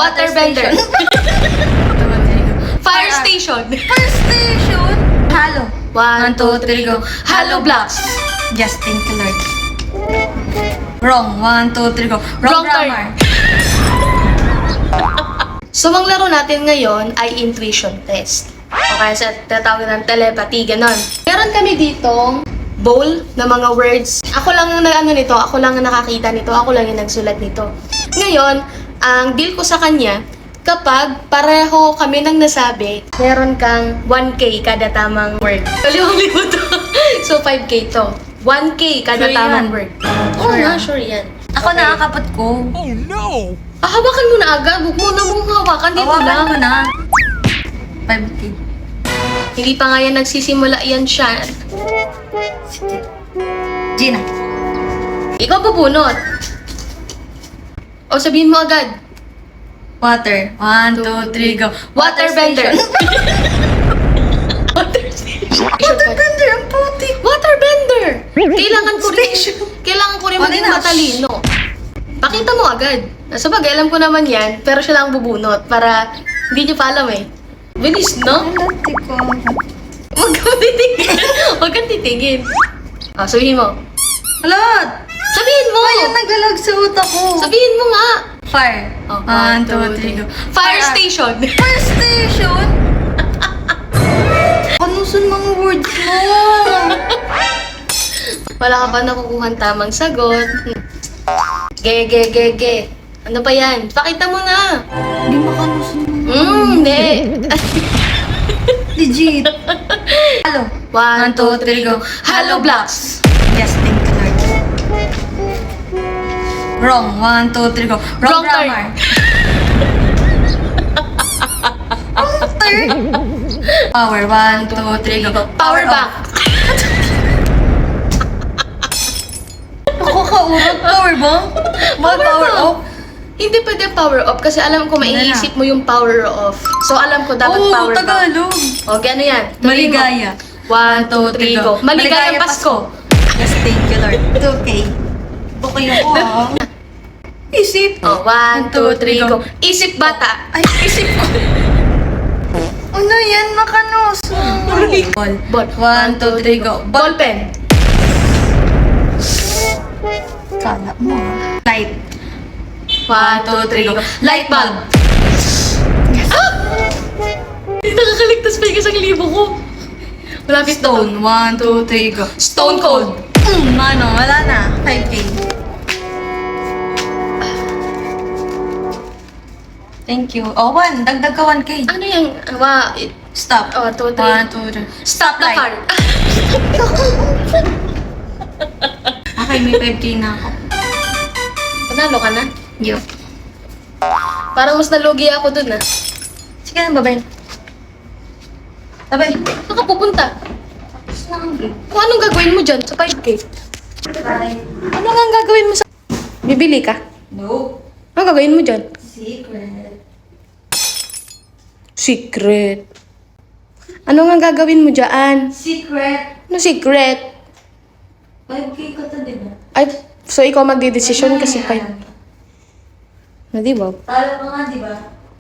Waterbender. Fire station. Fire station. Halo. 1, 2, 3, go. Hollow blocks. Just thank you, Lord. Wrong. 1, 2, 3, go. Wrong turn. grammar. So, ang laro natin ngayon ay intuition test. Okay, sa tatawag ng telepathy, ganon. Meron kami ditong bowl na mga words. Ako lang ang nito, ako lang ang nakakita nito, ako lang yung nagsulat nito. Ngayon, ang deal ko sa kanya, kapag pareho kami nang nasabi, meron kang 1K kada tamang word. Kaliwang-libo to. So, 5K to. 1K kada Sure tamang yan. word. Sure Oo nga, yan. sure yan. Ako nakakapot ko. Hawakan mo na agad. Huwag mo na mong hawakan. Dito Hawakan lang. ko na. 5K. Hindi pa nga yan nagsisimula yan siya. Sige. Gina. Ikaw bubunot. O sabihin mo agad. Water. 1, 2, 3, go. Waterbender. Water station. Waterbender ang puti. Waterbender. Kailangan ko rin. Station. Kailangan ko rin Ano maging na? matalino. Pakita mo agad. Sa bagay, alam ko naman yan, pero siya lang bubunot para hindi niyo pa alam eh. Bilis, no? Alati ko. Huwag kang titigin. Huwag kang titigin. Sabihin mo. Alot! Sabihin mo! Ayun, naglalag sa utak ko. Sabihin mo nga. Fire. Oh, 1, 2, 3, go. Fire station. Fire station? Ano sa mga words mo? Wala ka pa nakukuhan tamang sagot. Ge. Ano pa yan? Pakita mo na. Hindi makalusin mo. Hindi. Legit. Halo. 1, 2, 3, go. Hollow blocks. Yes, thank you, Lord. Wrong. 1, 2, 3, go. Wrong turn. grammar. Wrong turn. Power. 1, 2, 3, go. Power bank. Ako kaurot. Power bank? What power bank. off? Hindi pwede power off kasi alam ko maiisip mo yung power off. So alam ko dapat Oo, power bank. Tagalog. O, gano yan? Tuloy mo. Maligaya. 1, 2, 3, go. Maligayang Pasko. Yes, thank you, Lord. Okay. Okay ako, ah. Isip. O, 1, 2, 3, go. Isip bata. Ay, isip ko. Ano yan? Nakanoso. Ball. Ball. 1, 2, 3, go. Ball pen. Kala mo, ah. Light. 1, 2, 3, go. Light bulb. Ah! Hindi nakakaligtas pa yung 1,000 ko. Malapit na to. Stone. 1, 2, 3, go. Stone cold. Mano, wala na. 5K. Thank you. Oh, 1. Dagdag ka 1K. Ano yung, Stop. Oh, 2, 1, 2, 3. 3. Stop the car. Okay, may 5K na ako. Panalo ka na? Yo. Parang mas nalugi ako dun ah. Sige na, babay. Babay. Saan ka pupunta? Kung anong gagawin mo dyan sa 5K? Bye. Ano nga ang gagawin mo sa... Bibili ka? No. Anong gagawin mo dyan? Secret. Secret. Ano nga gagawin mo dyan? Secret. Ano secret? 5K ko to, di ba? Ay, so ikaw magdidesisyon kasi 5. Na di ba? Talo ka nga, di ba?